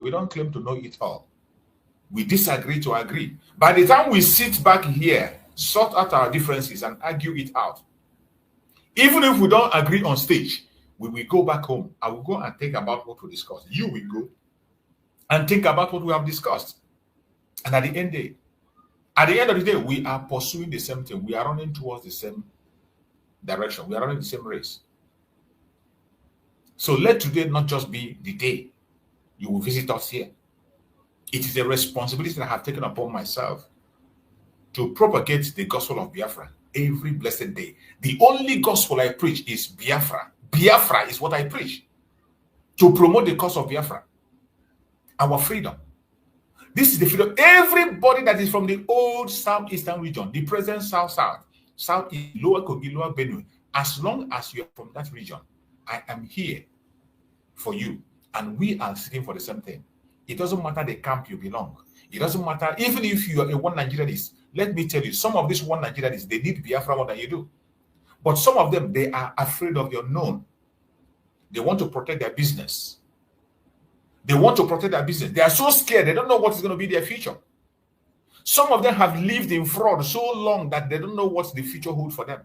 We don't claim to know it all. We disagree to agree. By the time we sit back here, sort out our differences and argue it out, even if we don't agree on stage, we will go back home. I will go and think about what we discussed. You will go and think about what we have discussed. And at the end of the day, we are pursuing the same thing. We are running towards the same direction. We are running the same race. So let today not just be the day you will visit us here. It is a responsibility that I have taken upon myself to propagate the gospel of Biafra every blessed day. The only gospel I preach is Biafra. Biafra is what I preach. To promote the cause of Biafra, our freedom. This is the freedom. Everybody that is from the old southeastern region, the present south-south, southeast, lower Kogi, lower Benue, as long as you are from that region, I am here for you. And we are seeking for the same thing. It doesn't matter the camp you belong. It doesn't matter, even if you are a one Nigerianist. Let me tell you, some of these one Nigerianists, they need Biafra more than you do. But some of them, they are afraid of the unknown. They want to protect their business. They want to protect their business. They are so scared. They don't know what is going to be their future. Some of them have lived in fraud so long that they don't know what the future holds for them.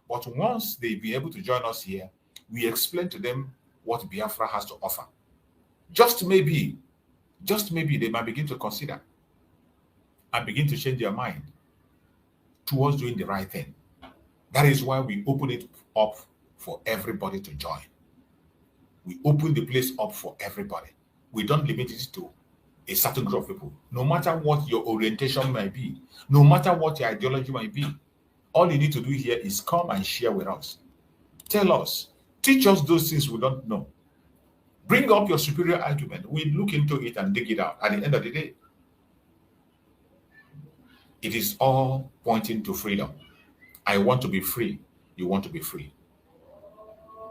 But once they be able to join us here, we explain to them what Biafra has to offer. Just maybe they might begin to consider and begin to change their mind towards doing the right thing. That is why we open it up for everybody to join. We open the place up for everybody. We don't limit it to a certain group of people. No matter what your orientation might be, no matter what your ideology might be, all you need to do here is come and share with us. Tell us, teach us those things we don't know. Bring up your superior argument. We look into it and dig it out. At the end of the day, it is all pointing to freedom. I want to be free. You want to be free.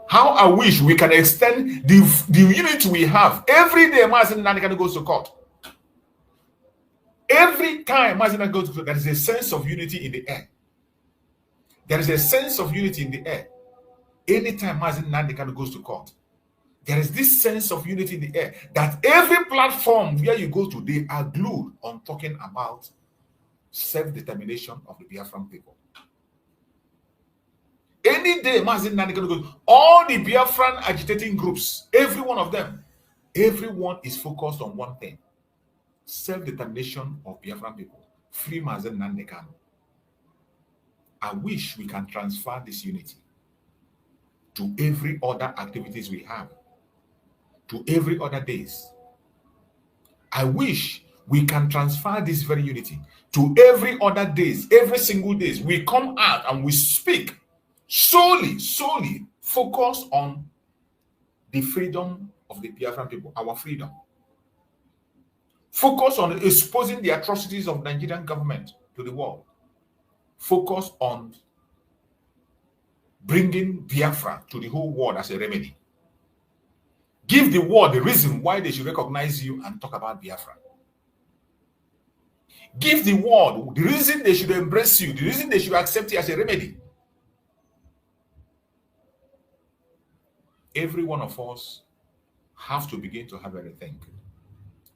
How I wish we can extend the unity we have. Every day Mazi Nnamdi Kanu goes to court. Every time Mazi Nnamdi goes to court, there is a sense of unity in the air. There is a sense of unity in the air. Anytime Mazi Nnamdi Kanu goes to court, there is this sense of unity in the air that every platform where you go to, they are glued on talking about self-determination of the Biafran people. Any day, Mazi Nnamdi Kanu goes, all the Biafran agitating groups, every one of them, everyone is focused on one thing: self-determination of Biafran people. Free Mazi Nnamdi Kanu. I wish we can transfer this unity to every other activities we have, to every other days. I wish we can transfer this very unity to every other days, every single days. We come out and we speak solely focus on the freedom of the Biafran people, our freedom. Focus on exposing the atrocities of Nigerian government to the world. Focus on bringing Biafra to the whole world as a remedy. Give the world the reason why they should recognize you and talk about Biafra. Give the world the reason they should embrace you, the reason they should accept you as a remedy. Every one of us have to begin to have a rethink.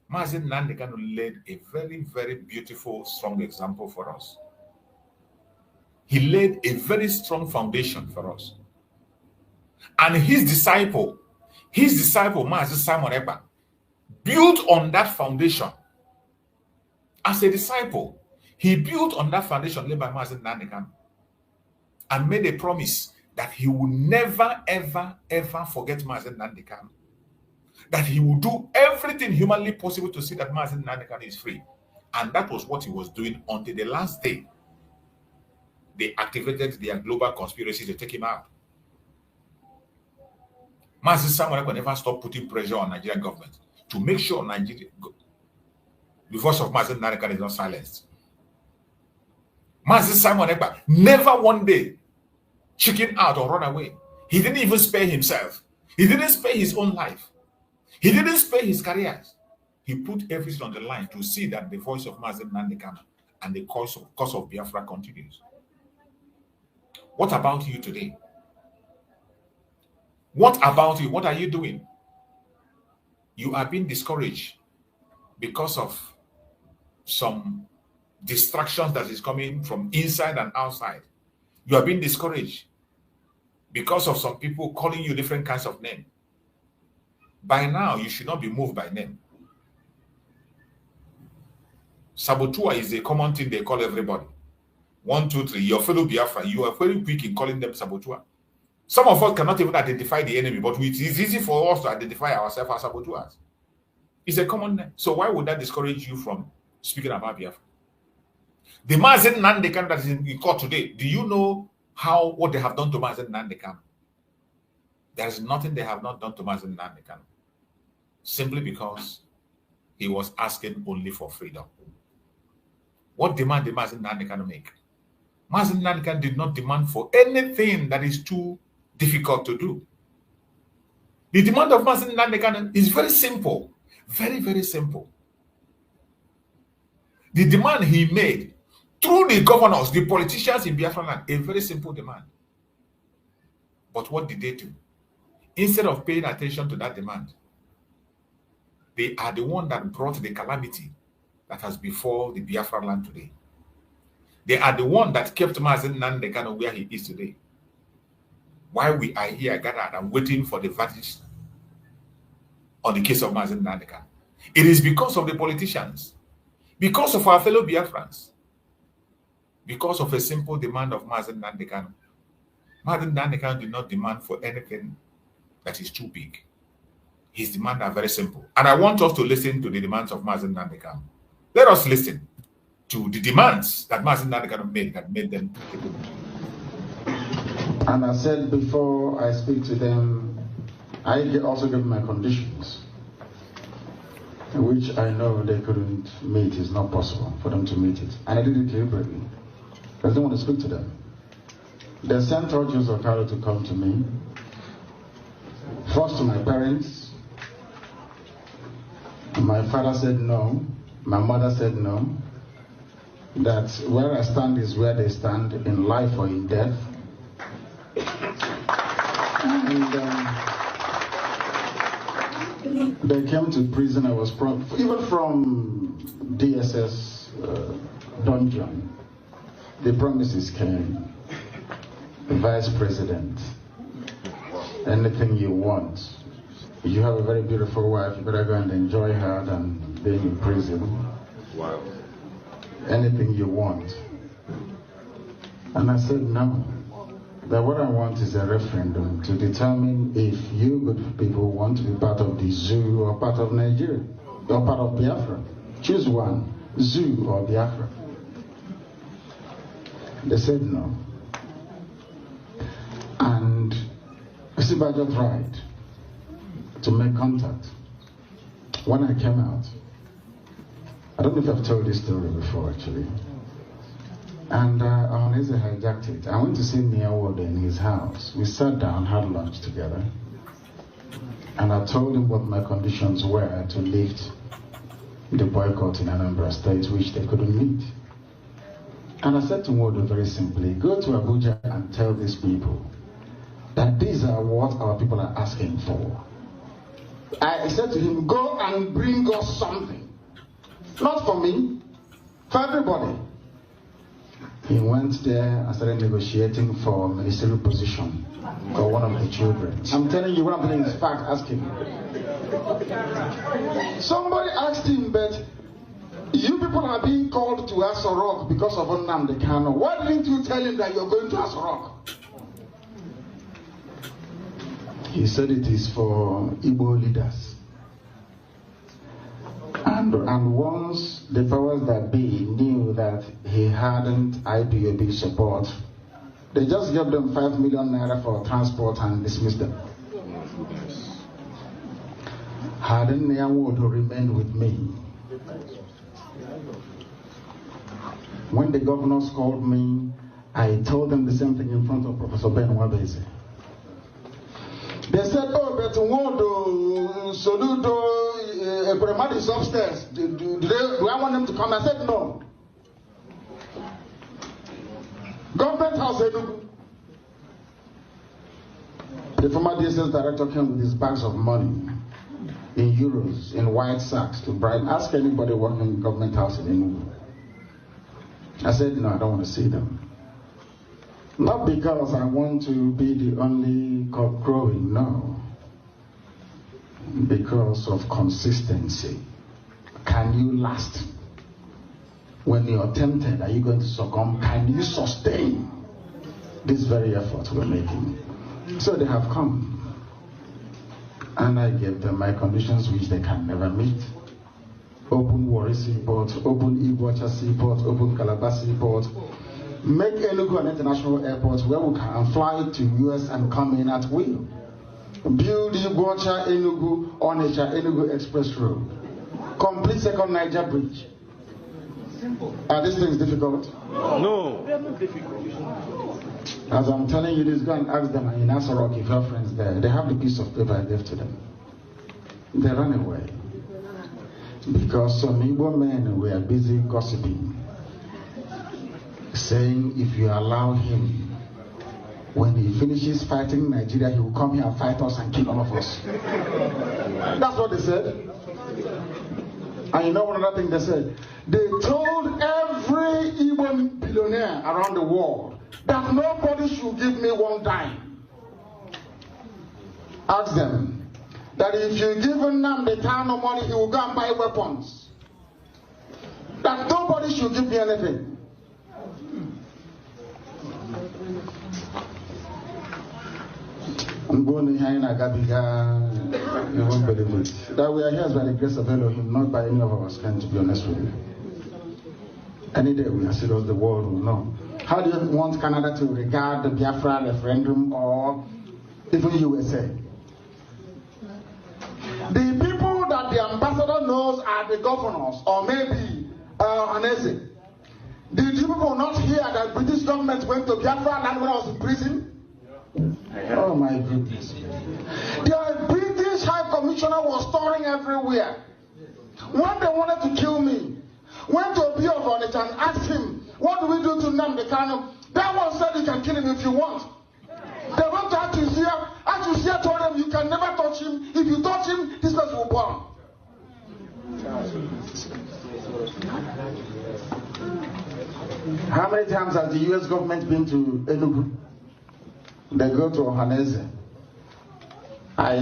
Mazi Nnamdi Kanu led a very, very beautiful, strong example for us. He laid a very strong foundation for us. And his disciple, Mazi Simon Ekpa, built on that foundation. As a disciple, he built on that foundation laid by Mazi Nnamdi Kanu and made a promise that he will never, ever, ever forget Mazi Nnamdi Kanu. That he will do everything humanly possible to see that Mazi Nnamdi Kanu is free. And that was what he was doing until the last day. They activated their global conspiracy to take him out. Mazi Simon Ekpa never stopped putting pressure on Nigerian government to make sure Nigeria, the voice of Mazi Nnamdi Kanu is not silenced. Mazi Simon Ekpa never one day chicken out or run away. He didn't even spare himself. He didn't spare his own life. He didn't spare his careers. He put everything on the line to see that the voice of Mazi Nnamdi Kanu and the cause of Biafra continues. What about you today? What about you? What are you doing? You are being discouraged because of some distractions that is coming from inside and outside. You are being discouraged because of some people calling you different kinds of names. By now, you should not be moved by name. Saboteur is a common thing they call everybody. 1, 2, 3, your fellow Biafra, you are very quick in calling them saboteur. Some of us cannot even identify the enemy, but it is easy for us to identify ourselves as saboteurs. It's a common name. So why would that discourage you from speaking about Biafra? The Mazi Nnamdi Kanu that is in court today, do you know what they have done to Mazi Nnamdi Kanu? There is nothing they have not done to Mazi Nnamdi Kanu. Simply because he was asking only for freedom. What demand did Mazi Nnamdi Kanu make? Mazi Nnamdi Kanu did not demand for anything that is too difficult to do. The demand of Mazi Nnamdi Kanu is very simple. Very, very simple. The demand he made through the governors, the politicians in Biafra land, a very simple demand. But what did they do? Instead of paying attention to that demand, they are the one that brought the calamity that has befall the Biafra land today. They are the one that kept Mazi Nnamdi Kanu where he is today. While we are here gathered and waiting for the verdict on the case of Mazi Nnamdi Kanu. It is because of the politicians, because of our fellow Biafrans, because of a simple demand of Mazi Nnamdi Kanu. Mazi Nnamdi Kanu did not demand for anything that is too big. His demands are very simple. And I want us to listen to the demands of Mazi Nnamdi Kanu. Let us listen to the demands that Mazi Nnamdi Kanu made that made them capable. And I said before I speak to them, I also give my conditions, which I know they couldn't meet. It's not possible for them to meet it. And I did it deliberately. I didn't want to speak to them. They sent all Jews of Cairo to come to me. First to my parents. My father said no. My mother said no. That where I stand is where they stand, in life or in death. And they came to prison. I was even from DSS dungeon. The promises came. The vice president, anything you want. You have a very beautiful wife, you better go and enjoy her than being in prison. Wow. Anything you want. And I said no. That what I want is a referendum to determine if you good people want to be part of the zoo or part of Nigeria, or part of Biafra. Choose one, zoo or Biafra. They said no. And I just tried to make contact. When I came out, I don't know if I've told this story before actually. And Ahoneze hijacked it. I went to see Nia Wode in his house. We sat down, had lunch together. And I told him what my conditions were to lift the boycott in Anambra State, which they couldn't meet. And I said to Wode very simply, go to Abuja and tell these people that these are what our people are asking for. I said to him, go and bring us something. Not for me, for everybody. He went there and started negotiating for a ministerial position for one of the children. I'm telling you what I'm telling is fact, ask him. Somebody asked him, but you people are being called to Asorok because of Nnamdi Kanu. Why didn't you tell him that you're going to Asorok? He said it is for Igbo leaders. And once the powers that be knew that he hadn't IPOB support, they just gave them 5 million naira for transport and dismissed them. Hadn't Nyawodo remained with me? When the governors called me, I told them the same thing in front of Professor Ben Wabese. They said, oh, but Wodo, Soludo, Premad is upstairs. Do I want them to come? I said, no. Government House, the former DSS director came with his bags of money. in euros, in white sacks to bribe. Ask anybody working in government house in Enugu. I said, no, I don't want to see them. Not because I want to be the only cock crowing, no. Because of consistency. Can you last? When you're tempted, are you going to succumb? Can you sustain this very effort we're making? So they have come. And I gave them my conditions which they can never meet. Open Warri Seaport, open Iguacha Seaport, open Calabar Seaport. Make Enugu an international airport where we can fly to US and come in at will. Build Iguacha Enugu, Onitsha Enugu Express Road. Complete second Niger Bridge. Are these things difficult? No. As I'm telling you this, go and ask them in Asarok if you have friends there. They have the piece of paper I gave to them. They ran away. Because some Igbo men were busy gossiping, saying if you allow him, when he finishes fighting Nigeria, he will come here and fight us and kill all of us. That's what they said. And you know one other thing they said? They told every Igbo billionaire around the world that nobody should give me one dime. Ask them that if you give Nnamdi Kanu money, he will go and buy weapons. That nobody should give me anything. I'm going to Haina Gabiga. You won't believe it. That we are here is by the grace of Elohim, not by any of our strength, to be honest with you. Any day we are serious, the world will know. How do you want Canada to regard the Biafra referendum or even USA? The people that the ambassador knows are the governors or maybe Hanese. Did you people not hear that British government went to Biafra land when I was in prison? Oh my goodness. The British High Commissioner was touring everywhere. When they wanted to kill me, went to Obi of Onitsha and asked him, what do we do to Nnamdi Kanu? That one said you can kill him if you want. They went to Atusia. Atusia told them you can never touch him. If you touch him, this person will burn. How many times has the US government been to Enugu? They go to Ohaneze. I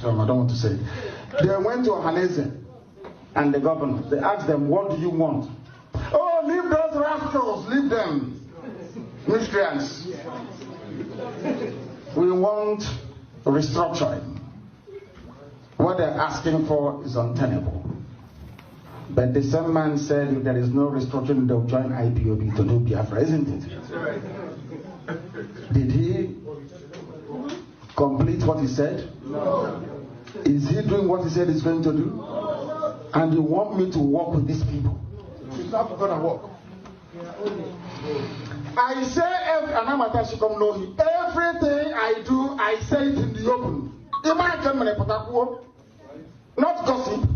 don't want to say. They went to Ohaneze and the governor. They asked them, what do you want? Oh, leave those rascals, leave them. Miscreants. We want restructuring. What they're asking for is untenable. But the same man said if there is no restructuring, they'll join IPOB to do Biafra, isn't it? Did he complete what he said? No. Is he doing what he said he's going to do? No. And you want me to work with these people? It's not going to work. I say, and I'm everything I do, I say it in the open. Not gossip.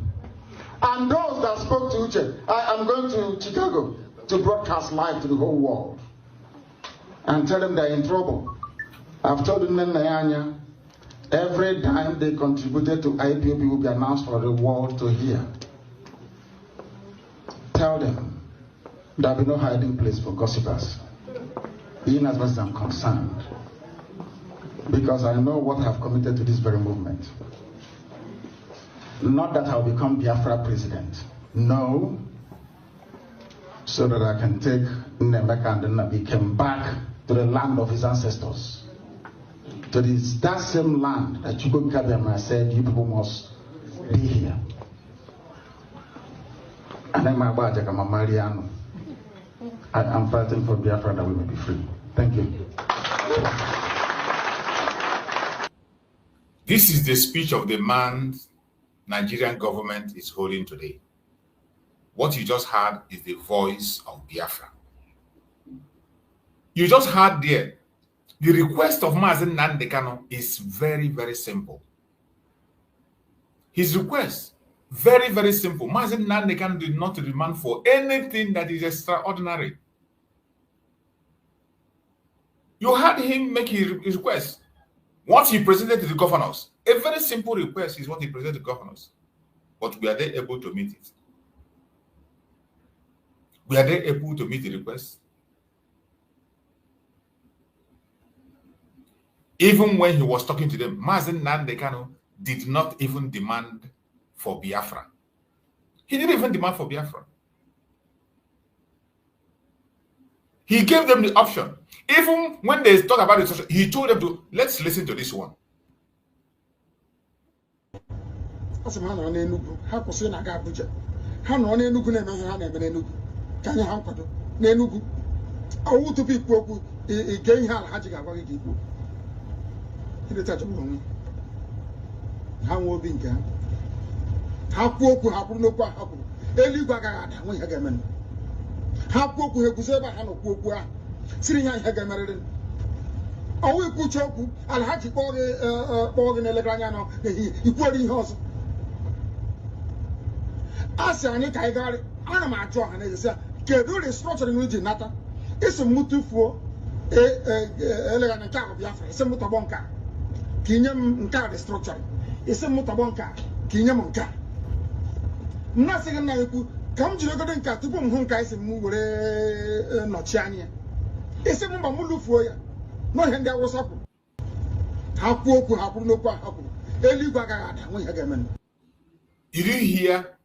And those that spoke to Uche, I am going to Chicago to broadcast live to the whole world and tell them they're in trouble. I've told them every time they contributed to IPOB will be announced for the world to hear. Tell them there'll be no hiding place for gossipers, even as much as I'm concerned, because I know what I have committed to this very movement. Not that I'll become Biafra president, no, so that I can take Nnemeka and Nnamdi back to the land of his ancestors, to that same land that Chukwu Kabiyama said you people must be here. And then my Mariano. I am fighting for Biafra that we may be free. Thank you. This is the speech of the man Nigerian government is holding today. What you just heard is the voice of Biafra. You just heard there, the request of Mazi Nnamdi Kanu is very, very simple. His request, very, very simple. Mazi Nnamdi Kanu did not demand for anything that is extraordinary. You heard him make his request. What he presented to the governors, a very simple request is what he presented to the governors. But we are they able to meet it? We are they able to meet the request? Even when he was talking to them, Mazi Nnamdi Kanu did not even demand for Biafra. He didn't even demand for Biafra. He gave them the option. Even when they talk about it, he told them to, let's listen to this one. Come to the Gata to boom home guys and move not Chania. It's a Mamulu for you. No, and that was up. How poor could happen, no happen. You didn't hear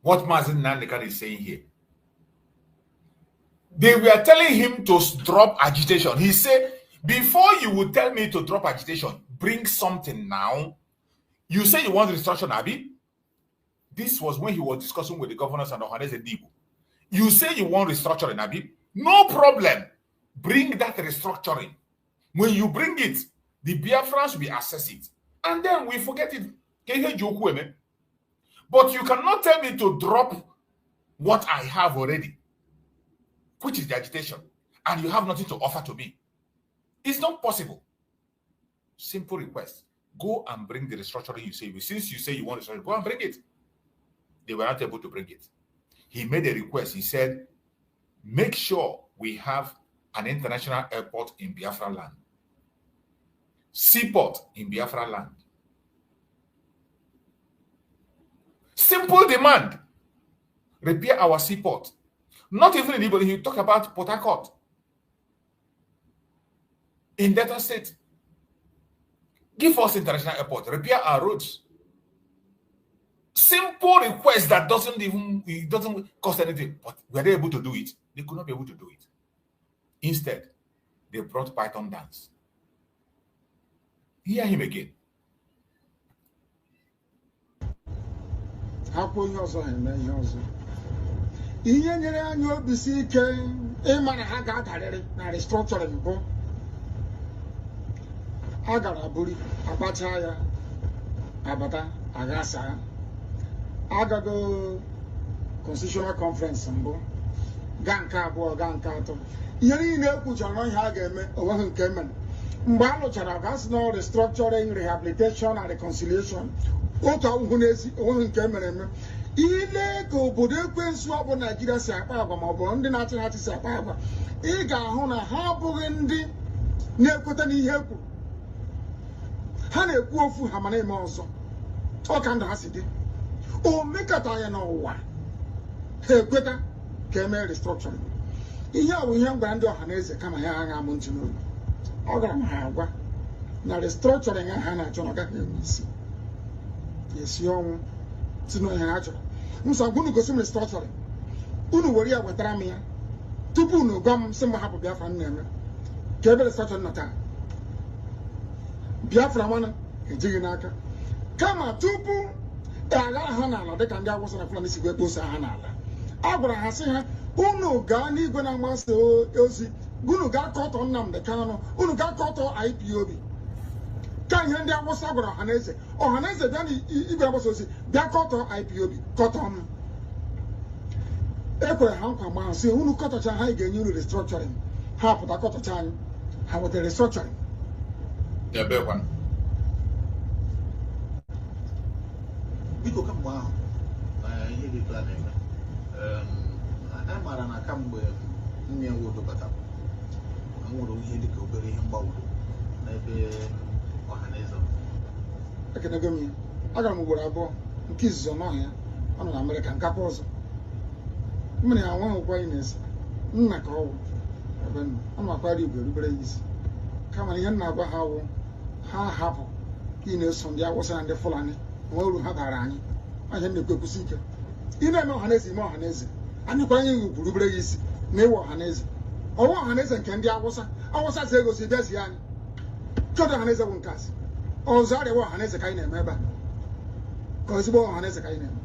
what Mazi Nnamdi Kanu is saying here. They were telling him to drop agitation. He said, before you would tell me to drop agitation, bring something now. You say you want restructuring, Abi? This was when he was discussing with the governors and Ohaneze Dibu. You say you want restructuring, Abi? No problem. Bring that restructuring. When you bring it, the Biafrans will assess it. And then we forget it. But you cannot tell me to drop what I have already, which is the agitation, and you have nothing to offer to me. It's not possible. Simple request. Go and bring the restructuring you say. Since you say you want restructuring, go and bring it. They were not able to bring it. He made a request. He said, make sure we have an international airport in Biafra land. Seaport in Biafra land. Simple demand. Repair our seaport. Not even anybody. You talk about Port Harcourt. In Delta State. Give us international airport. Repair our roads. Simple request that doesn't cost anything, but were they able to do it? They could not be able to do it. Instead, they brought Python dance. Hear him again. Agago constitutional conference mbo ganka abo ganka ato yeri na ekwucha no ihe aga eme owe nke men mgbe alụchara gas no restructuring, rehabilitation and reconciliation otu ahụhụ n'ezi owe nke mere eme ile ka obodo ekwensu ọ bụ Nigeria si akpa agwa ma ọ bụ ndị na-achị ha si akpa agwa ị ga-ahụ na ha abụghị ndị na-ekweta n'ihe ekwu ha na-ekwu ofu ha ma na-eme ọzọ ọ ka ndụ ha si dị o mekata ya n'ụwa ha ekweta ka eme restructuring. Ihe a bụ ihe m gwara ndị Ohaneze kama ha agha m ntị n'obi. Ọ gara m ha agwa na restructuring ha na-achọ na ọ gaghị enwe isi esi ọnwụ si na ihe ha chọrọ. Nsọ unu gosi m restructuring, unu were ya wetara m ya tupu unu gwa m sị m hapụ Biafra m na-eme ka ebe restructuring nọ taa. Biafra mana ejighị n'aka kama tupu agha ha n'ala dịka ndị Awụsa na Fulani si wee kposa ha n'ala. A gwara ha sị ha unu gaa n'igwe na-agbasa ozi, unu gaa kọtọ Nnamdi Kanu, unu gaa kọtọ IPOB. Ka ihe ndị Awụsa gwara Ohaneze, Ohaneze bịa n'igwe na-agbasa ozi bịa kọtọ IPOB, kọtọ m. Ekwere ha nkwa ma sị unu kọtọcha ha ga-enye unu restructuring. Ha pụta kọtọcha anyị, ha wetara restructuring. Biko kamgbe ahụ ihe dị ka na-eme a maara na kamgbe nne wodo batara, nwere ihe dị ka obere ihe mgbawuru n'ebe ekenegami agara m ugboro abụọ nke izizi ọnọhịa ọ nọ na Amerịka nkakwa ọzọ mmiri anwa hụkwa ị na-ese nna ka ọwụ ebe nọ ọ na-akwara igwe rubere ya isi kama na ihe nna agwa ha wụ ha hapụ ka ị na-eso ndị Awụsa na ndị Fulani nwe uru ha bara anyị ahịa na-ekwu ekwusi ike ị na-eme ọhaneze ime ọhaneze anyị kwara anyị ugwu rubere ya isi na ịwa ọhaneze ọwa ọhaneze nke ndị Awụsa si egosi bịazie anyị chọta ọhaneze bụ nke asị ọzọ arịawa ọhaneze ka anyị na-eme ebe a ka ezigbo ọhaneze ka anyị na-eme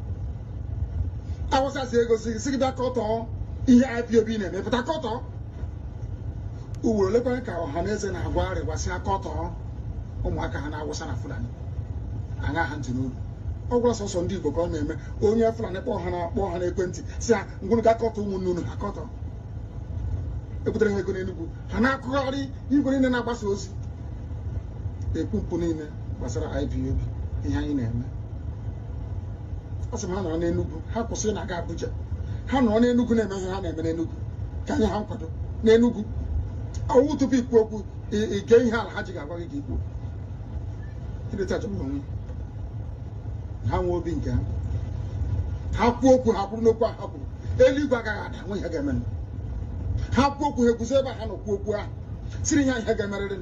Awụsa si egosi si gị bịa kọtọọ ihe IPOB na-eme pụta kọtọọ ugboro olekwara ka ọhaneze na-agwa arịwasị akọtọọ ụmụaka ha na Awụsa na Fulani anya ha ntị n'obi ọ gwara sọsọ ndị Igbo ka ọ na-eme onye Fulani kpọọ ha n'ekwentị si ha ngwụrụ ga kọtọ ụmụnne unu ha kọtọ ebutere ha ego n'Enugu ha na-akụgharị igwe niile na-agbasa ozi ekwu mpụ niile gbasara IPOB ihe anyị na-eme a sị m ha nọrọ n'Enugu ha kwụsịrị na-aga Abuja ha nọrọ n'Enugu na-eme ihe ha na-eme n'Enugu ka anyị ha nkwado n'Enugu ọwụ tupu ikwu okwu ige ihe ala ha ji ga-agwa gị ka ikwu ileta achọgburu onwe ha nwee obi nke ha kwuo okwu ha kwuru n'okwu ha kwuru eluigwe agaghị ada nwe ihe ga-eme ha kwuo okwu ha eguzo ebe ha nọ kwuo okwu ahụ siri ihe ga-emerịrị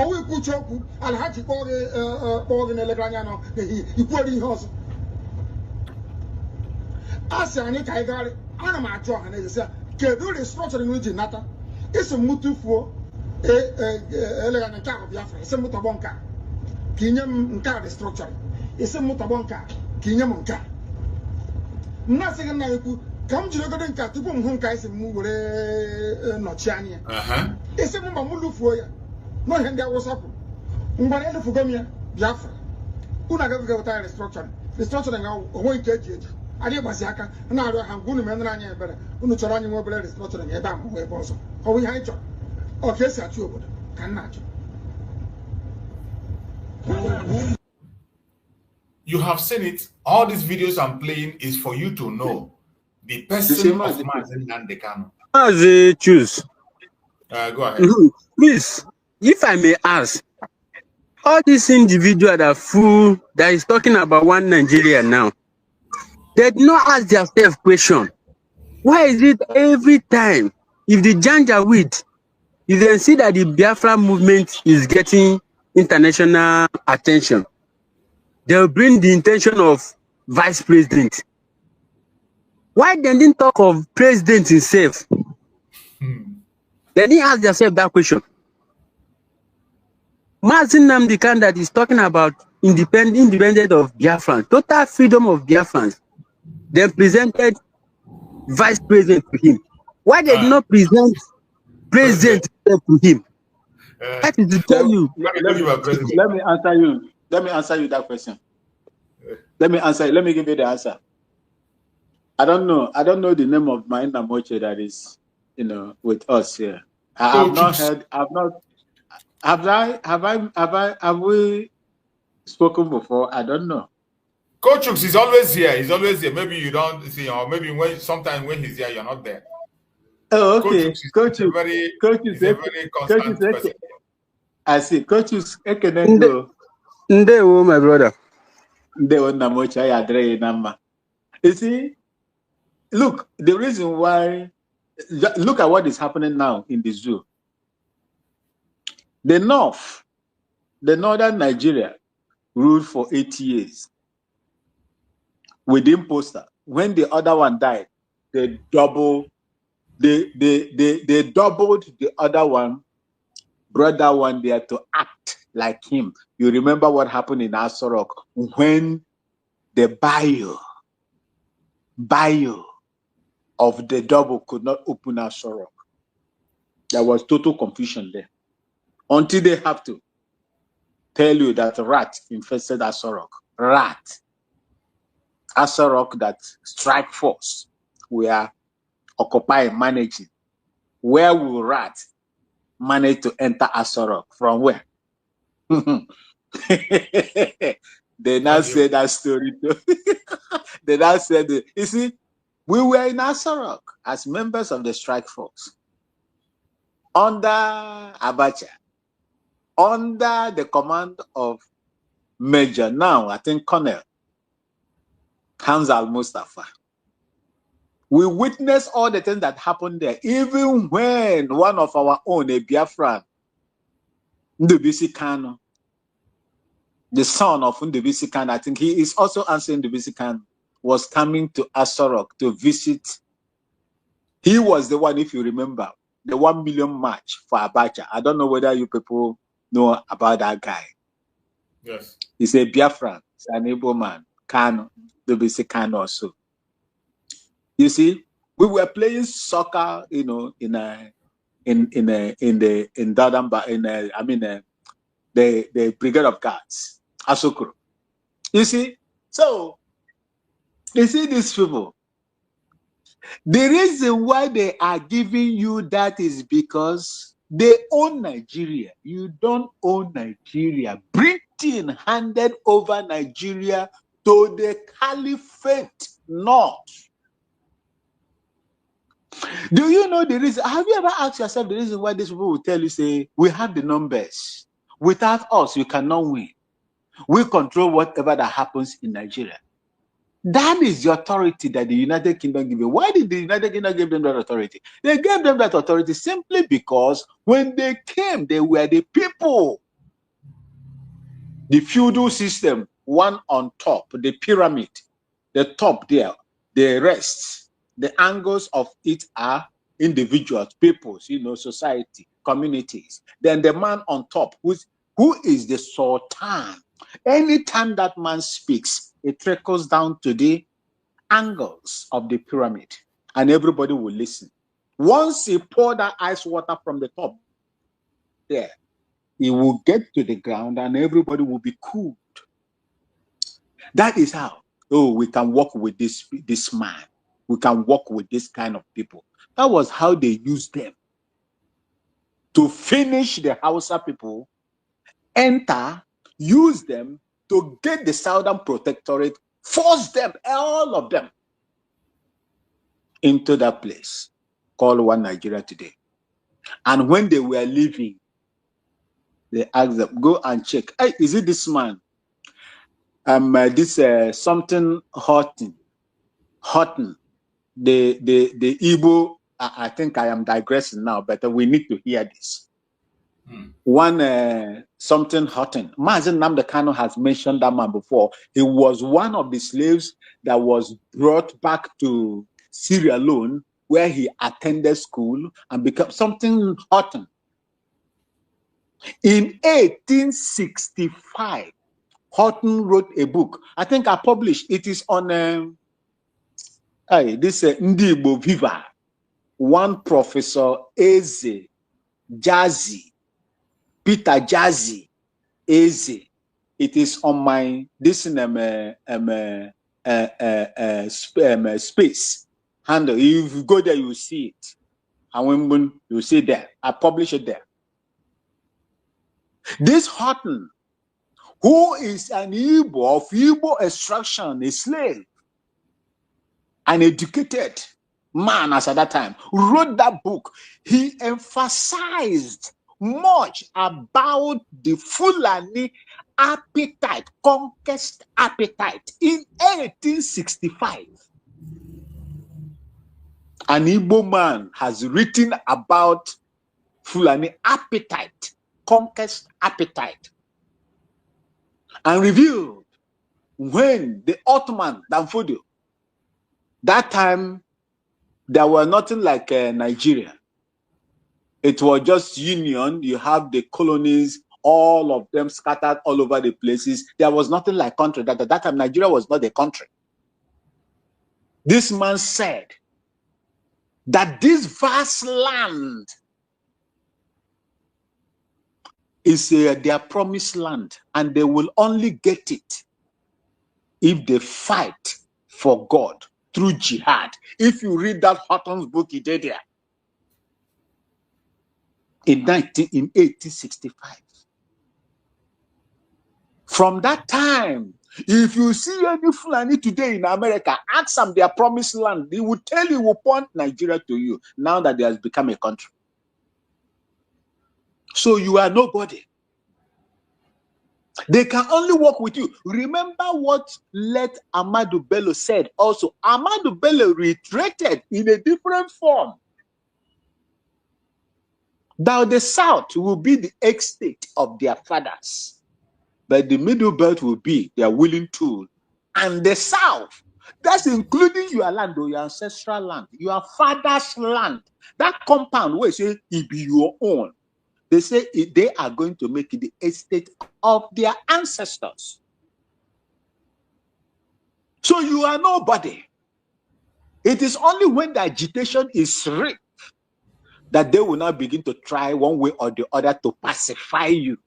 ọwụ ikwuchi okwu ala ha ji kpọọ gị n'elekere anya nọ n'ehihie ikwuori ihe ọzọ a sị anyị ka anyị gagharị ana m achọ ọha na-eze sị kedu restrọchọrịn ji nata isi m tụfuo eleghị anya nke ahụ Biafra isi m tọgbọ nka ka inye m nke a restrọchọrịn isi m tọgbọ nka ka inye m nke a m na-asị gị nna ekwu ka m jiri ogodo nka tupu m hụ nka isi m were nọchi anya ya isi m ma m lụfuo ya n'ohe ndị Awụsa kwuru mgbara elufugo m ya Biafra unu agaghị weta ya restrọchọrịn onwe nke eji anyị gbazi aka na-arịọ ha mgbe unu menere anyị ebere unu chọrọ anyị nwe obere restrọchọrịn ebe a ma ebe ọzọ ọ bụ ihe anyị chọrọ ọ ka esi achị obodo ka m na-achọ. You have seen it. All these videos I'm playing is for you to know the person of Mazi Nnamdi Kanu. Mazi, choose. Go ahead. Please, if I may ask, all these individuals that is talking about one Nigeria now, they did not ask themselves question. Why is it every time if the Janjaweed, you then see that the Biafra movement is getting international attention, they'll bring the intention of vice president. Why they didn't talk of president himself? They didn't ask themselves that question. Mazi Nnamdi Kanu that is talking about independent of Biafrans, total freedom of Biafrans. They presented vice president to him. Why they did not present president to him? That is to tell you. Let me answer you. Let me answer you that question. Let me give you the answer. I don't know the name of my Namoche that is, with us here. I have not heard. Have we spoken before? I don't know. Coach Chooks is always here. He's always here. Maybe you don't see, or maybe sometimes when he's here, you're not there. Oh, okay. Coach is a very constant person. I see. Coach is my brother. You see, look, the reason why, look at what is happening now in the zoo. The northern Nigeria ruled for 8 years with the imposter. When the other one died, they doubled the other one, brought that one there to act like him. You remember what happened in Asorok when the bio of the double could not open Asorok. There was total confusion there. Until they have to tell you that rat infested Asorok. Rat. Asorok, that strike force we are occupying, managing. Where will rat manage to enter Asorok? From where? They now say that story too. They now said, you see, we were in Asorok as members of the strike force under Abacha, under the command of Major, now I think Colonel Hamza al-Mustafa. We witnessed all the things that happened there, even when one of our own, a Biafran, Nnamdi Kanu, the son of Nnamdi Kanu, I think he is also answering Nnamdi Kanu, was coming to Asorok to visit. He was the one, if you remember, the 1 million march for Abacha. I don't know whether you people know about that guy. Yes. He's a Biafran, he's an able man, Kanu, Nnamdi Kanu also. You see, we were playing soccer, you know, in the Brigade of Guards, Asokoro. You see, so you see these people. The reason why they are giving you that is because they own Nigeria. You don't own Nigeria. Britain handed over Nigeria to the Caliphate North. Do you know the reason? Have you ever asked yourself the reason why these people will tell you, say, we have the numbers. Without us, you cannot win. We control whatever that happens in Nigeria. That is the authority that the United Kingdom gave you. Why did the United Kingdom give them that authority? They gave them that authority simply because when they came, they were the people. The feudal system, one on top, the pyramid, the top there, the rest, the angles of it are individuals, peoples, you know, society, communities. Then the man on top, who is the sultan. Anytime that man speaks, it trickles down to the angles of the pyramid, and everybody will listen. Once he pour that ice water from the top there, he will get to the ground and everybody will be cooled. That is how, we can work with this man. We can work with this kind of people. That was how they used them to finish the Hausa people, enter, use them to get the Southern Protectorate, force them, all of them, into that place called One Nigeria today. And when they were leaving, they asked them, go and check. Hey, is it this man? Something Horton, the Igbo. I think I am digressing now, but we need to hear this. One something Horton. Mazi Nnamdi Kanu has mentioned that man before. He was one of the slaves that was brought back to Sierra Leone, where he attended school and became something Horton. In 1865, Horton wrote a book. I think I published. It is on this Ndi Igbo Viva. One Professor Eze Jazzy, Peter Jazzy Eze. It is on my space handle. If you go there, you see it. And when you see there, I publish it there. This Horton, who is an Igbo of Igbo extraction, a slave, an educated man as at that time, wrote that book. He emphasized much about the Fulani appetite, conquest appetite in 1865. An Igbo man has written about Fulani appetite, conquest appetite, and revealed when the Ottoman Danfodio, that time there were nothing like Nigeria. It was just union. You have the colonies, all of them scattered all over the places. There was nothing like country. At that time, Nigeria was not a country. This man said that this vast land is their promised land, and they will only get it if they fight for God through jihad. If you read that Horton's book, he did there in 1865. From that time, if you see any Fulani today in America, ask them their promised land, they will tell you, will point Nigeria to you now that it has become a country. So you are nobody. They can only work with you. Remember what let Ahmadu Bello said also. Ahmadu Bello reiterated in a different form that the South will be the estate of their fathers, but the Middle Belt will be their willing tool. And the South, that's including your land or your ancestral land, your father's land, that compound where you say it be your own. They say they are going to make it the estate of their ancestors. So you are nobody. It is only when the agitation is rigged that they will now begin to try one way or the other to pacify you.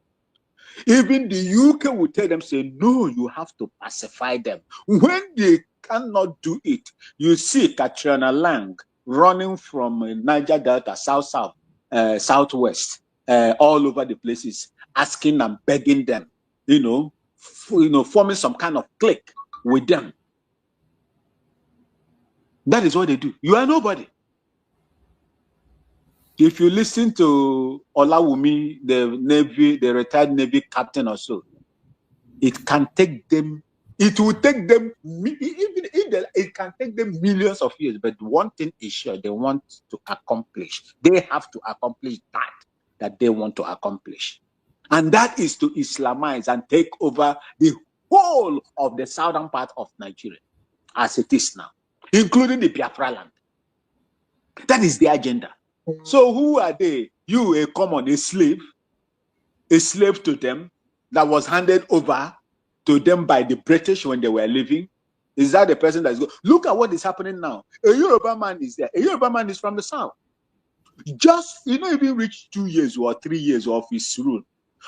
Even the UK will tell them, say, no, you have to pacify them. When they cannot do it, you see Katrina Lang running from Niger Delta, Southwest, all over the places, asking and begging them, forming some kind of clique with them. That is what they do. You are nobody. If you listen to Olawumi, the retired Navy captain or so, it can take them, it will take them, it can take them millions of years, but one thing is sure, they want to accomplish. They have to accomplish that they want to accomplish. And that is to Islamize and take over the whole of the southern part of Nigeria, as it is now, including the Biafra land. That is the agenda. So who are they? You, a slave to them that was handed over to them by the British when they were living? Is that the person that's going? Look at what is happening now. A Yoruba man is there. A Yoruba man is from the south. Just, even reach 2 years or 3 years of his rule.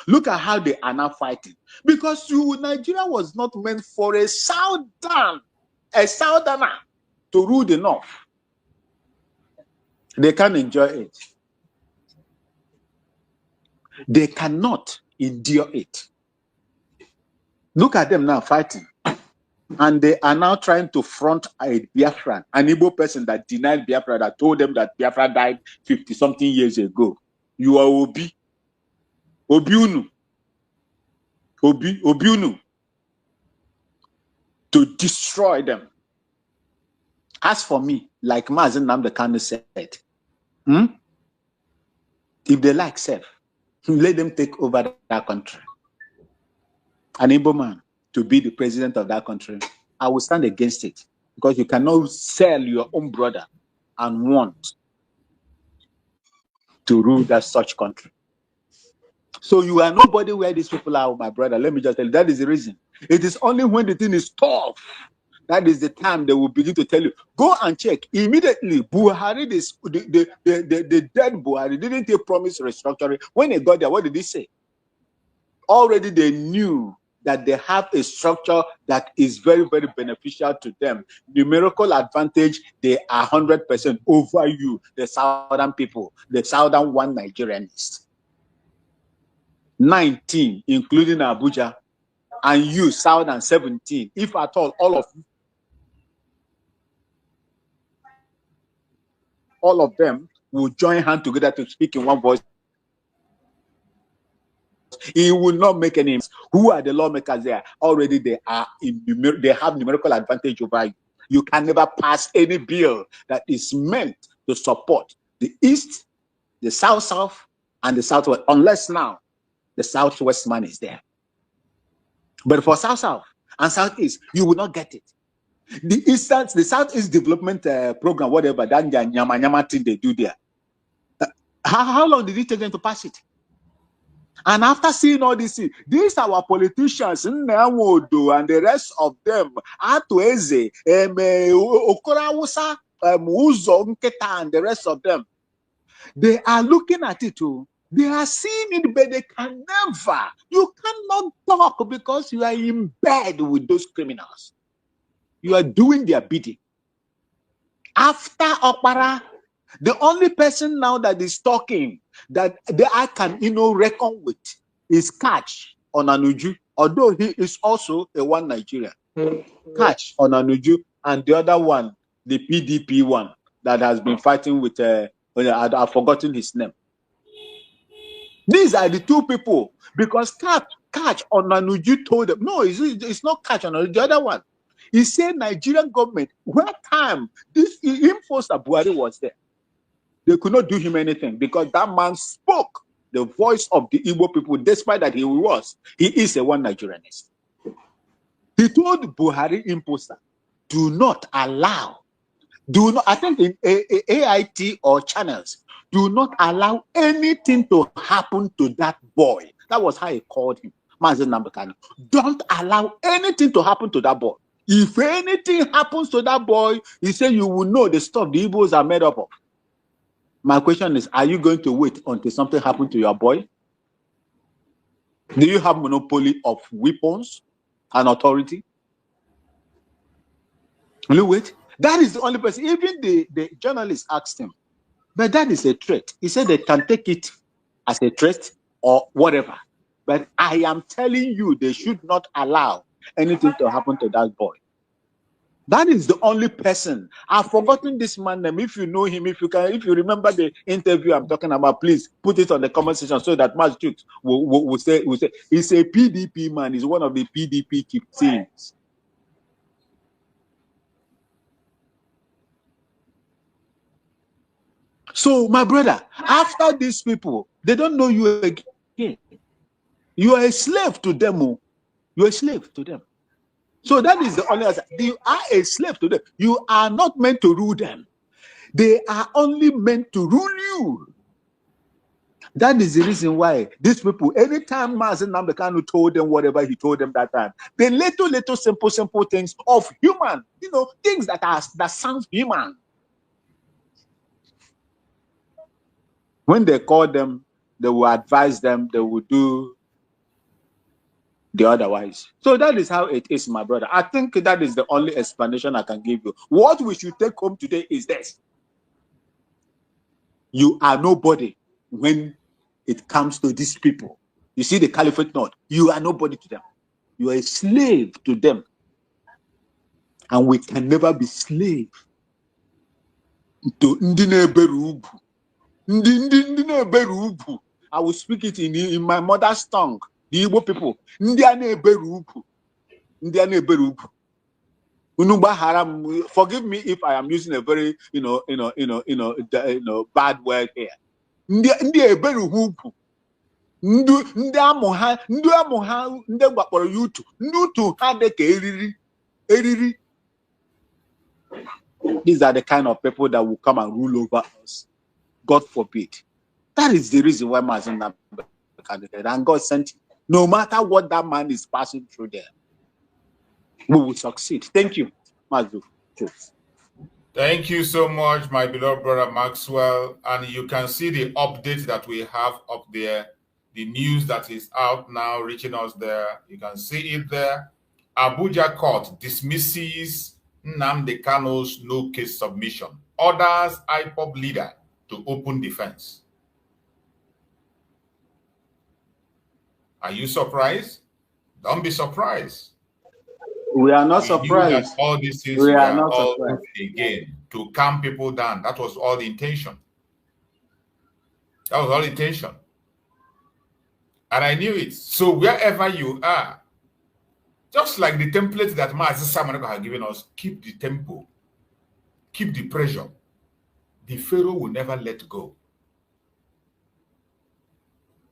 Look at how they are now fighting. Because Nigeria was not meant for a southerner to rule the north. They can't enjoy it. They cannot endure it. Look at them now fighting. And they are now trying to front a Biafran, an Igbo person that denied Biafra, that told them that Biafra died 50-something years ago. You are Obiunu, to destroy them. As for me, like Mazi Nnamdi Kanu said, if they like self, let them take over that country. An Igbo man to be the president of that country, I will stand against it, because you cannot sell your own brother and want to rule that such country. So you are nobody where these people are, my brother. Let me just tell you, that is the reason. It is only when the thing is tough, that is the time they will begin to tell you, go and check. Immediately, Buhari, the dead Buhari, didn't he promise restructuring? When he got there, what did he say? Already they knew that they have a structure that is very, very beneficial to them. Numerical advantage, they are 100% over you, the southern people, the southern one Nigerians. 19, including Abuja, and you, southern 17, if at all of them will join hands together to speak in one voice. He will not make any. Who are the lawmakers there? Already they are they have numerical advantage over you. You can never pass any bill that is meant to support the East, the South, and the Southwest, unless now the Southwest man is there. But for South and Southeast, you will not get it. The Southeast Development Program, whatever, that nyama thing they do there. How long did it take them to pass it? And after seeing all this, these are our politicians, Nneamodo and the rest of them, Atueze, Okorawusa, Uzo Nketa, and the rest of them. They are looking at it too. They are seeing it, but they can never. You cannot talk because you are in bed with those criminals. You are doing their bidding. After Okpara, the only person now that is talking that I can, reckon with is Catch Onanuju, although he is also a one Nigeria. Catch Onanuju, and the other one, the PDP one that has been fighting with, I've forgotten his name. These are the two people, because catch on Nanuju told them. No, it's not catch on the other one. He said Nigerian government, where time this enforcer Buhari was there, they could not do him anything because that man spoke the voice of the Igbo people, despite that he is a one Nigerianist. He told Buhari imposter, do not allow, I think in AIT or channels, do not allow anything to happen to that boy. That was how he called him, Mazi Nnamdi Kanu. Don't allow anything to happen to that boy. If anything happens to that boy, he said you will know the stuff the Igbos are made up of. My question is, are you going to wait until something happens to your boy? Do you have monopoly of weapons and authority? Will you wait? That is the only person. Even the journalist asked him, but that is a threat. He said they can take it as a threat or whatever. But I am telling you, they should not allow anything to happen to that boy. That is the only person. I've forgotten this man's name. If you know him, if you remember the interview I'm talking about, please put it on the comment section so that Mazi Truth will say he's a PDP man. He's one of the PDP keep things. So, my brother, after these people, they don't know you again. You are a slave to them. You are a slave to them. So that is the only answer. You are a slave to them. You are not meant to rule them. They are only meant to rule you. That is the reason why these people, anytime Mazi Nnamdi Kanu told them whatever he told them that time, the little simple things of human, things that sounds human. When they call them, they will advise them, they will do the otherwise. So that is how it is, my brother. I think that is the only explanation I can give you. What we should take home today is this. You are nobody when it comes to these people. You see the Caliphate North, you are nobody to them. You are a slave to them. And we can never be slave to Ndine Berubu. I will speak it in my mother's tongue. The Igbo people. Forgive me if I am using a very bad word here. These are the kind of people that will come and rule over us. God forbid. That is the reason why Mazi Nnamdi Kanu, and God sent him. No matter what that man is passing through there, we will succeed. Thank you, Mazi. Thank you so much, my beloved brother Maxwell. And you can see the update that we have up there, the news that is out now, reaching us there. You can see it there. Abuja Court dismisses Nnamdi Kanu's no case submission. Orders IPOB leader to open defense. Are you surprised? Don't be surprised. We are not surprised. That all these things were all again to calm people down. That was all the intention. That was all the intention. And I knew it. So wherever you are, just like the template that Mazi Nnamdi has given us, keep the tempo, keep the pressure. The Pharaoh will never let go.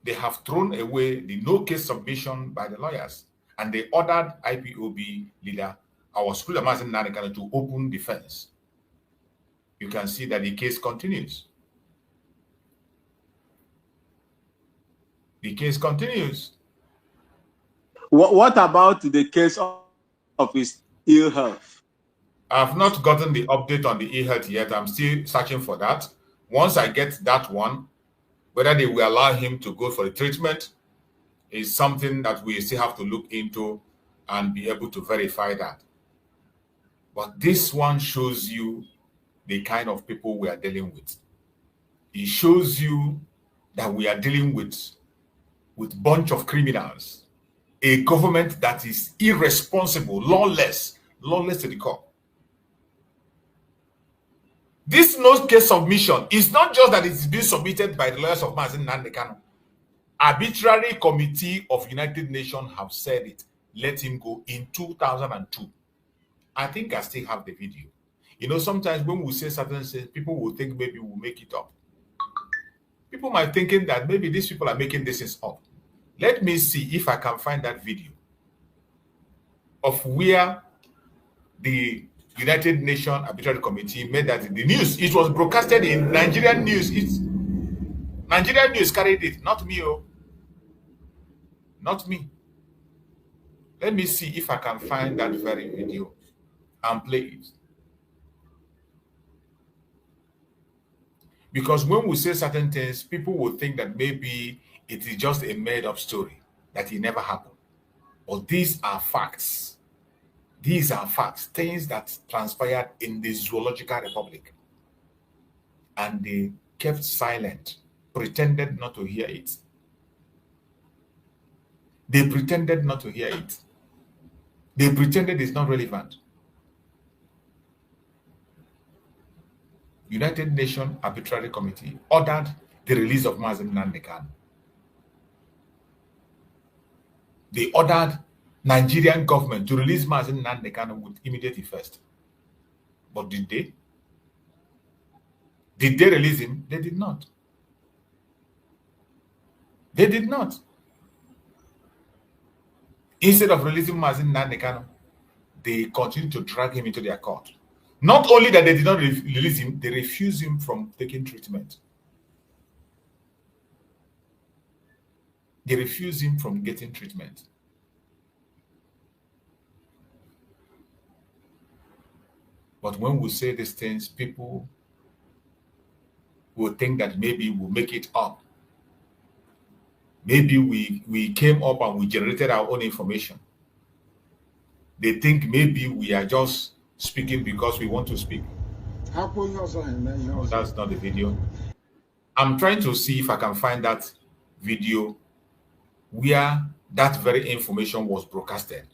They have thrown away the no-case submission by the lawyers, and they ordered IPOB leader, our school Mazi Nnamdi Kanu, to open defense. You can see that the case continues. The case continues. What about the case of his ill health? I've not gotten the update on the e-health yet. I'm still searching for that. Once I get that one, whether they will allow him to go for the treatment is something that we still have to look into and be able to verify that. But this one shows you the kind of people we are dealing with. It shows you that we are dealing with bunch of criminals, a government that is irresponsible, lawless to the core. This no case submission is not just that it is being submitted by the lawyers of Mazi Nnamdi Kanu. Arbitrary Committee of United Nations have said it. Let him go in 2002. I think I still have the video. You know, sometimes when we say certain things, people will think maybe we'll make it up. People might thinking that maybe these people are making this things up. Let me see if I can find that video of where the United Nations Arbitrary Committee made that in the news. It was broadcasted in Nigerian news. Nigerian news carried it, not me. Oh, not me. Let me see if I can find that very video and play it. Because when we say certain things, people will think that maybe it is just a made-up story, that it never happened. But these are facts. These are facts, things that transpired in the Zoological Republic. And they kept silent, pretended not to hear it. They pretended not to hear it. They pretended it's not relevant. United Nations Arbitrary Committee ordered the release of Mazi Nnamdi Kanu. They ordered Nigerian government to release Mazi Nnamdi Kanu with immediate effect. But did they? Did they release him? They did not. They did not. Instead of releasing Mazi Nnamdi Kanu, they continued to drag him into their court. Not only that they did not release him, they refused him from taking treatment. They refused him from getting treatment. But when we say these things, people will think that maybe we'll make it up. Maybe we came up and we generated our own information. They think maybe we are just speaking because we want to speak. No, that's not the video. I'm trying to see if I can find that video where that very information was broadcasted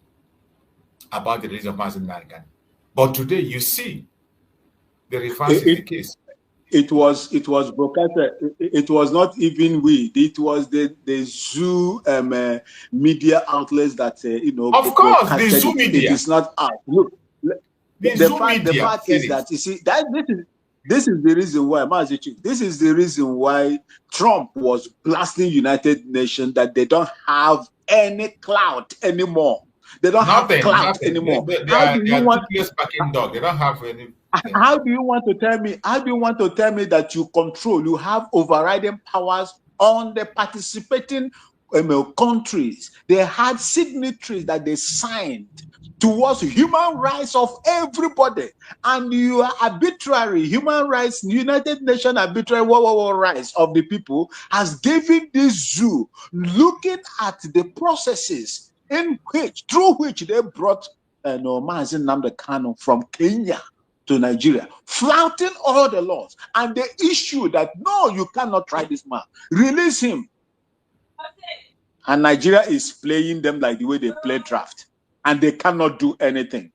about the release of Mazi Nnamdi Kanu. But today, you see, the reverse is the case. It was broadcasted. It was not even we. It was the zoo media outlets that Of course, the zoo media. It is not us. Look, the fact is that you see that this is the reason why this is the reason why Trump was blasting United Nations that they don't have any clout anymore. They don't have clout anymore. They are toothless packing dog. They don't have any. How do you want to tell me? How do you want to tell me that you control? You have overriding powers on the participating countries. They had signatories that they signed towards human rights of everybody, and you are arbitrary human rights. United Nations arbitrary rights of the people has given this zoo, looking at the processes through which they brought Mazi Nnamdi Kanu from Kenya to Nigeria, flouting all the laws, and the issue that no, you cannot try this man, release him. And Nigeria is playing them like the way they play draft, and they cannot do anything.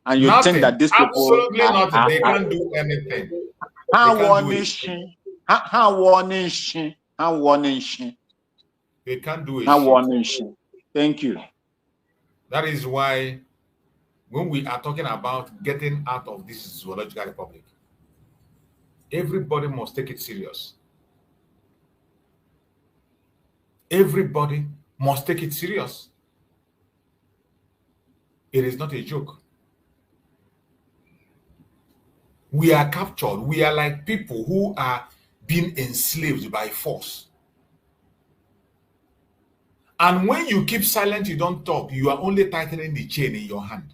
And you think that these people absolutely nothing. They can't do anything. They can't do it. Thank you. That is why when we are talking about getting out of this zoological republic, everybody must take it serious. Everybody must take it serious. It is not a joke. We are captured. We are like people who are being enslaved by force. And when you keep silent, you don't talk, you are only tightening the chain in your hand.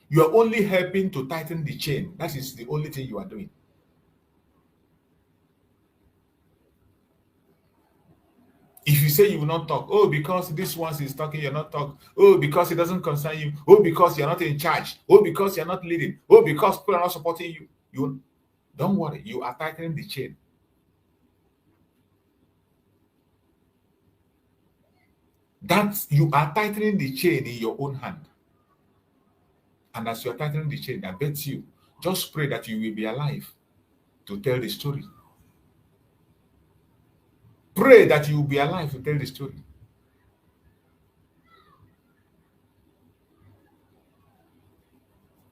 You are only helping to tighten the chain. That is the only thing you are doing. If you say you will not talk, oh, because this one is talking, you're not talking. Oh, because it doesn't concern you. Oh, because you're not in charge. Oh, because you're not leading. Oh, because people are not supporting you. You don't worry, you are tightening the chain. That you are tightening the chain in your own hand. And as you are tightening the chain, I bet you, just pray that you will be alive to tell the story. Pray that you will be alive to tell the story.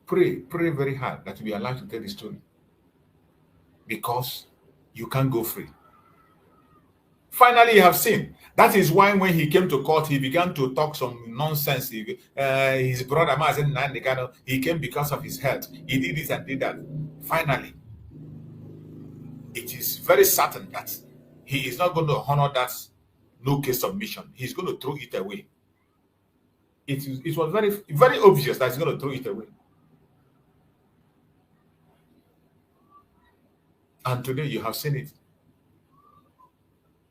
Pray very hard that you be alive to tell the story. Because you can't go free. Finally, you have seen. That is why when he came to court, he began to talk some nonsense. His brother Mazi Nnamdi Kanu, he came because of his health. He did this and did that. Finally, it is very certain that he is not going to honor that no case submission. He's going to throw it away. It was very obvious that he's going to throw it away. And today you have seen it.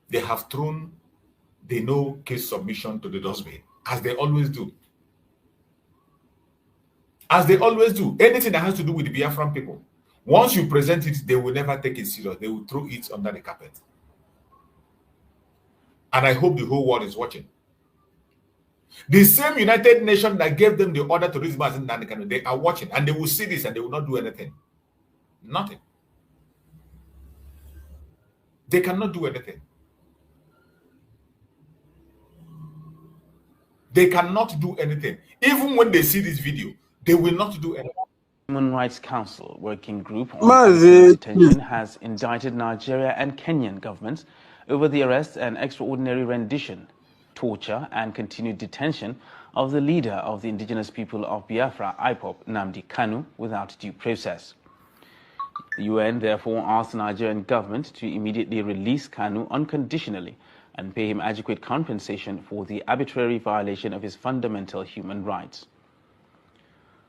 They have thrown the no case submission to the dustbin, as they always do. As they always do. Anything that has to do with the Biafran people, once you present it, they will never take it serious. They will throw it under the carpet. And I hope the whole world is watching. The same United Nations that gave them the order to release Mazi Nnamdi Kanu, they are watching, and they will see this and they will not do anything. Nothing. They cannot do anything. They cannot do anything. Even when they see this video, they will not do anything. Human Rights Council Working Group on Detention has indicted Nigeria and Kenyan governments over the arrest and extraordinary rendition, torture and continued detention of the leader of the Indigenous People of Biafra, IPOB, Nnamdi Kanu, without due process. The UN therefore asked the Nigerian government to immediately release Kanu unconditionally and pay him adequate compensation for the arbitrary violation of his fundamental human rights.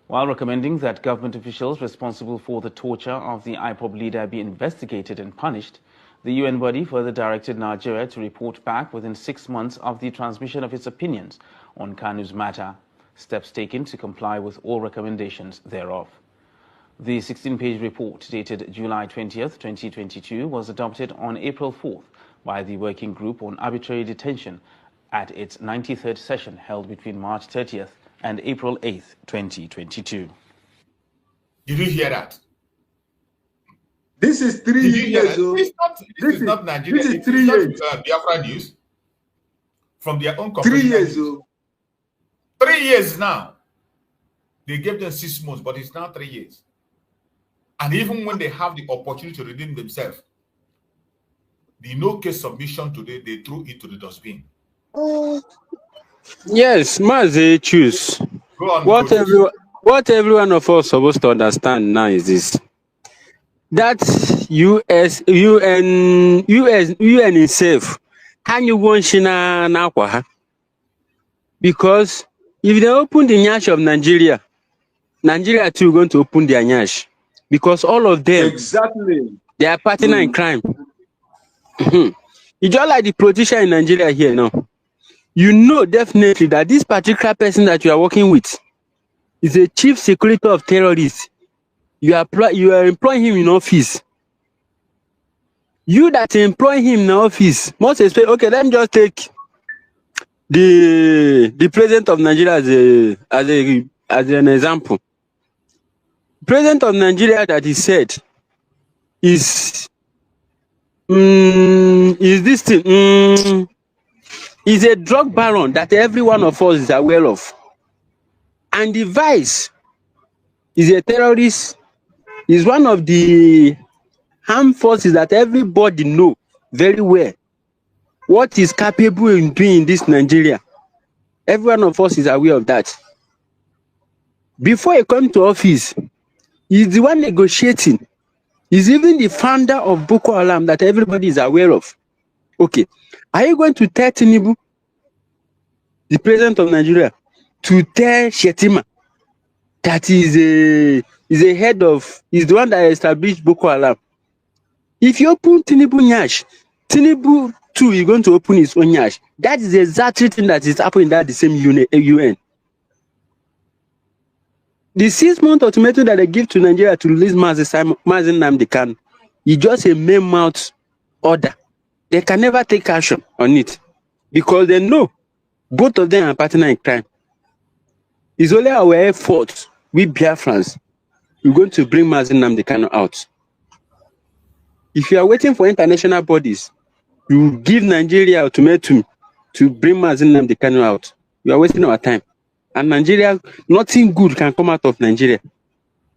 While recommending that government officials responsible for the torture of the IPOB leader be investigated and punished, the UN body further directed Nigeria to report back within 6 months of the transmission of its opinions on Kanu's matter, steps taken to comply with all recommendations thereof. The 16-page report dated July 20th, 2022 was adopted on April 4th by the Working Group on Arbitrary Detention at its 93rd session held between March 30th and April 8th, 2022. Did you hear that? This is 3 years old. This is not Nigeria. This is 3 years. Biafra News. From their own company. 3 years old. 3 years now. They gave them 6 months, but it's now 3 years. And even when they have the opportunity to redeem themselves, the no case submission today, they threw it to the dustbin. Yes, Mazi, choose. Go on, what every one of us supposed to understand now is this: that UN itself, can you want Shina Nakwa? Because if they open the nyash of Nigeria, Nigeria too going to open their nyash. Because all of them, exactly, they are partner in crime. You just like the politician in Nigeria here now. You know definitely that this particular person that you are working with is a chief security of terrorists. You are employing him in office. You that employ him in office must expect. Okay, let me just take the president of Nigeria as an example. President of Nigeria that he said is this thing is a drug baron that every one of us is aware of, and the vice is a terrorist, is one of the armed forces that everybody know very well what is capable in doing in this Nigeria. Every one of us is aware of that. Before he come to office, he's the one negotiating. He's even the founder of Boko Haram that everybody is aware of. Okay, are you going to tell Tinubu, the president of Nigeria, to tell Shetima that is the head of, is the one that established Boko Haram? If you open Tinubu nyash, Tinubu too is going to open his own nyash. That is the exact thing that is happening at the same UN. The 6 month ultimatum that they give to Nigeria to release Mazi Nnamdi Kanu is just a main mouth order. They can never take action on it because they know both of them are partner in crime. It's only our effort, we Biafrans, we're going to bring Mazi Nnamdi Kanu out. If you are waiting for international bodies You give Nigeria ultimatum to bring Mazi Nnamdi Kanu out. You are wasting our time. And Nigeria, nothing good can come out of Nigeria.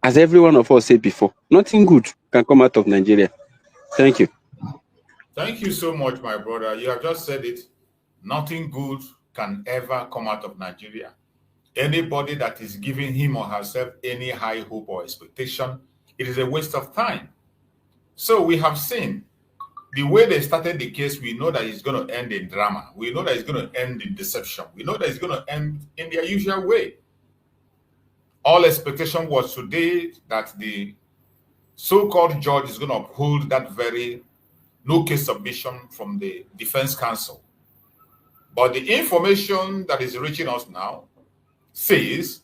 As every one of us said before, nothing good can come out of Nigeria. Thank you. Thank you so much, my brother. You have just said it. Nothing good can ever come out of Nigeria. Anybody that is giving him or herself any high hope or expectation, it is a waste of time. So we have seen the way they started the case. We know that it's going to end in drama. We know that it's going to end in deception. We know that it's going to end in their usual way. All expectation was today that the so-called judge is going to uphold that very no case submission from the defense counsel. But the information that is reaching us now says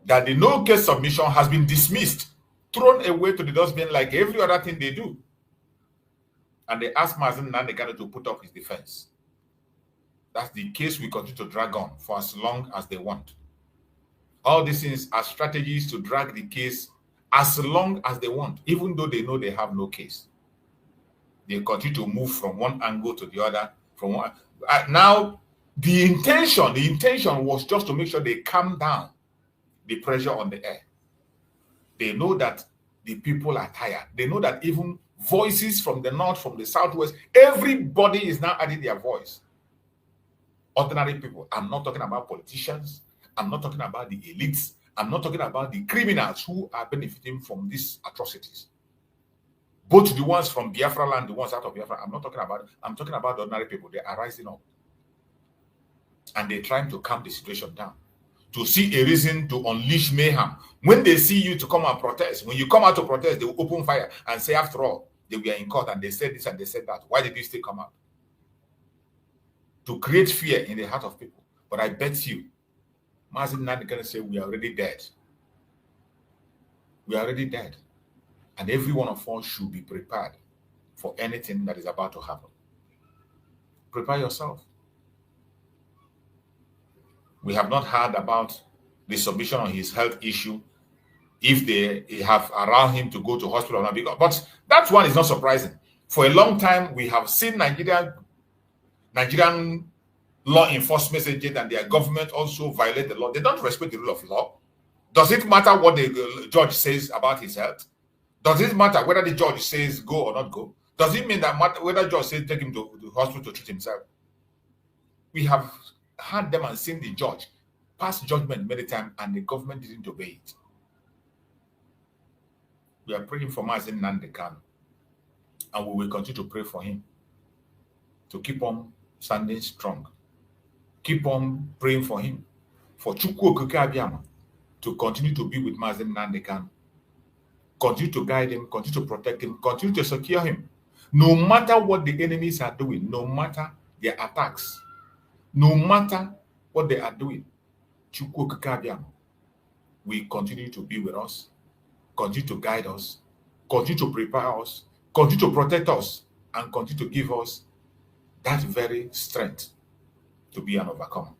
that the no case submission has been dismissed, thrown away to the dustbin like every other thing they do. And they ask Mazi Nnamdi Kanu to put up his defense. That's the case we continue to drag on for as long as they want. All these things are strategies to drag the case as long as they want, even though they know they have no case. They continue to move from one angle to the other. From one now, the intention was just to make sure they calm down the pressure on the air. They know that the people are tired. They know that even voices from the north, from the southwest, everybody is now adding their voice. Ordinary people. I'm not talking about politicians. I'm not talking about the elites. I'm not talking about the criminals who are benefiting from these atrocities. Both the ones from Biafra land, the ones out of Biafra, I'm not talking about it. I'm talking about the ordinary people. They are rising up. And they're trying to calm the situation down. To see a reason to unleash mayhem. When they see you to come and protest, when you come out to protest, they will open fire and say, after all, they were in court and they said this and they said that. Why did you still come out? To create fear in the heart of people. But I bet you, Mazi Nnamdi Kanu say, we are already dead. We are already dead. And every one of us should be prepared for anything that is about to happen. Prepare yourself. We have not heard about the submission on his health issue, if they have allowed him to go to hospital or not. But that one is not surprising. For a long time, we have seen Nigerian law enforcement agents and their government also violate the law. They don't respect the rule of law. Does it matter what the judge says about his health? Does it matter whether the judge says go or not go? Does it mean that whether the judge says take him to the hospital to treat himself? We have heard them and seen the judge pass judgment many times and the government didn't obey it. We are praying for Mazi Nnamdi Kanu, and we will continue to pray for him to keep on standing strong. Keep on praying for him, for Chukwu Okike Abiyama to continue to be with Mazi Nnamdi Kanu. Continue to guide him, continue to protect him, continue to secure him. No matter what the enemies are doing, no matter their attacks, no matter what they are doing, Chukwu Okike Abiyama will continue to be with us, continue to guide us, continue to prepare us, continue to protect us, and continue to give us that very strength to be an overcomer.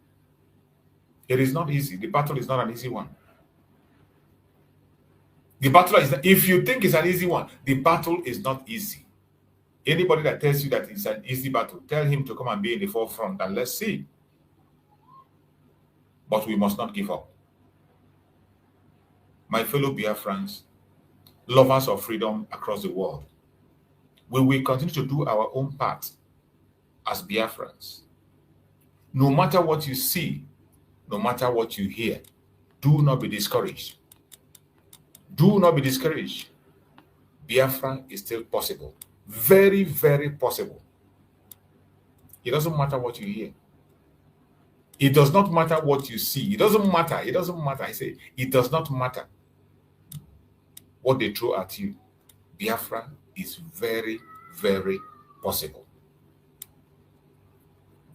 It is not easy. The battle is not an easy one. The battle is, if you think it's an easy one, the battle is not easy. Anybody that tells you that it's an easy battle, tell him to come and be in the forefront and let's see. But we must not give up. My fellow Biafrans, lovers of freedom across the world, we will continue to do our own part as Biafrans. No matter what you see, no matter what you hear, do not be discouraged. Do not be discouraged. Biafra is still possible. Very, very possible. It doesn't matter what you hear. It does not matter what you see. It doesn't matter. It doesn't matter. I say, it does not matter what they throw at you. Biafra is very, very possible.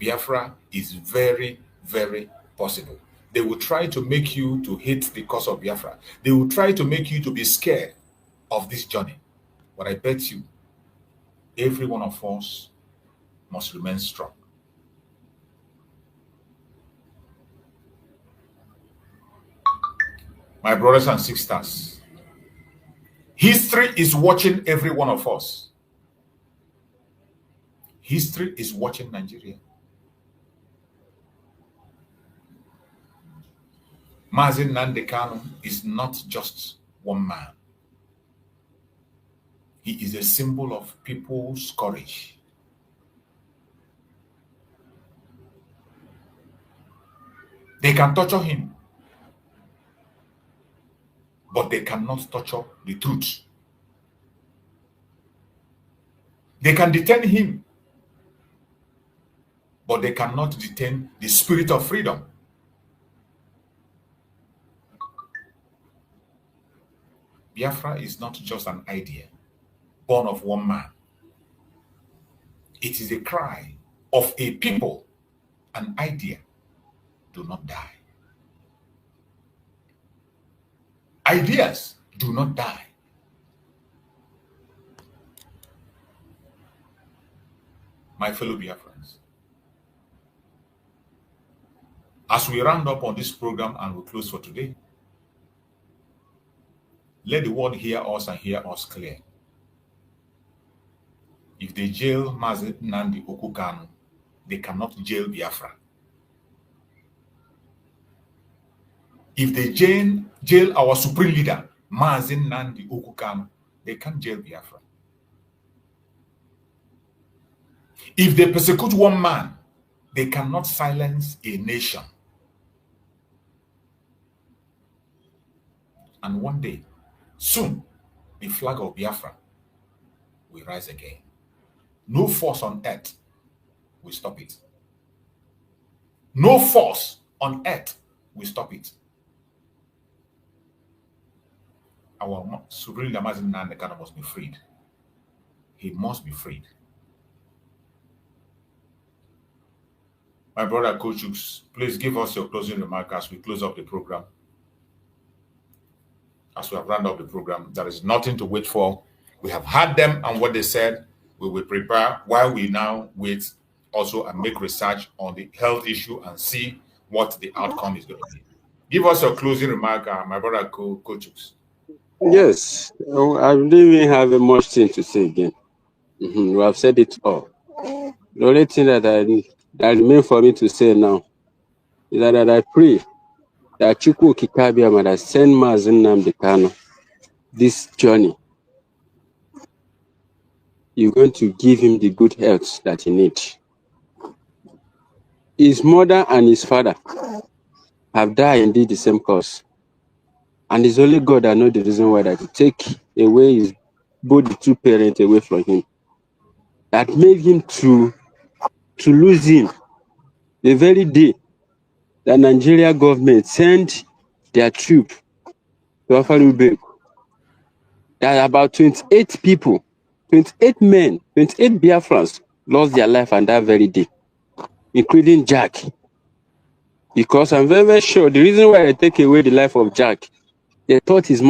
Biafra is very, very possible. They will try to make you to hate the cause of Biafra. They will try to make you to be scared of this journey. But I bet you, every one of us must remain strong. My brothers and sisters, history is watching every one of us. History is watching Nigeria. Mazi Nnamdi Kanu is not just one man. He is a symbol of people's courage. They can torture him, but they cannot torture the truth. They can detain him, but they cannot detain the spirit of freedom. Biafra is not just an idea born of one man. It is a cry of a people. An idea do not die. Ideas do not die. My fellow Biafrans, as we round up on this program and we close for today, let the world hear us and hear us clear. If they jail Mazi Nnamdi Kanu, they cannot jail Biafra. If they jail our supreme leader, Mazi Nnamdi Kanu, they can't jail Biafra. If they persecute one man, they cannot silence a nation. And one day, soon, the flag of Biafra will rise again. No force on earth will stop it. No force on earth will stop it. Our supreme leader Mazi Nnamdi Kanu must be freed. He must be freed. My brother Kochuk, please give us your closing remark as we close up the program. As we have rounded up the program, there is nothing to wait for. We have had them and what they said. We will prepare while we now wait also and make research on the health issue and see what the outcome is going to be. Give us your closing remark, my brother Kochuk. Yes, I don't even have much thing to say again. We have said it all. The only thing that remains for me to say now is that I pray that Chukwu Kikabiyama that send Mazi Nnamdi Kanu this journey, you're going to give him the good health that he needs. His mother and his father have died indeed the same cause. And it's only God that knows the reason why that to take away both the two parents away from him. That made him to lose him the very day the Nigeria government sent their troop to Afarubeg. That about 28 people, 28 men, 28 Biafrans lost their life on that very day, including Jack. Because I'm very, very sure the reason why they take away the life of Jack, they thought his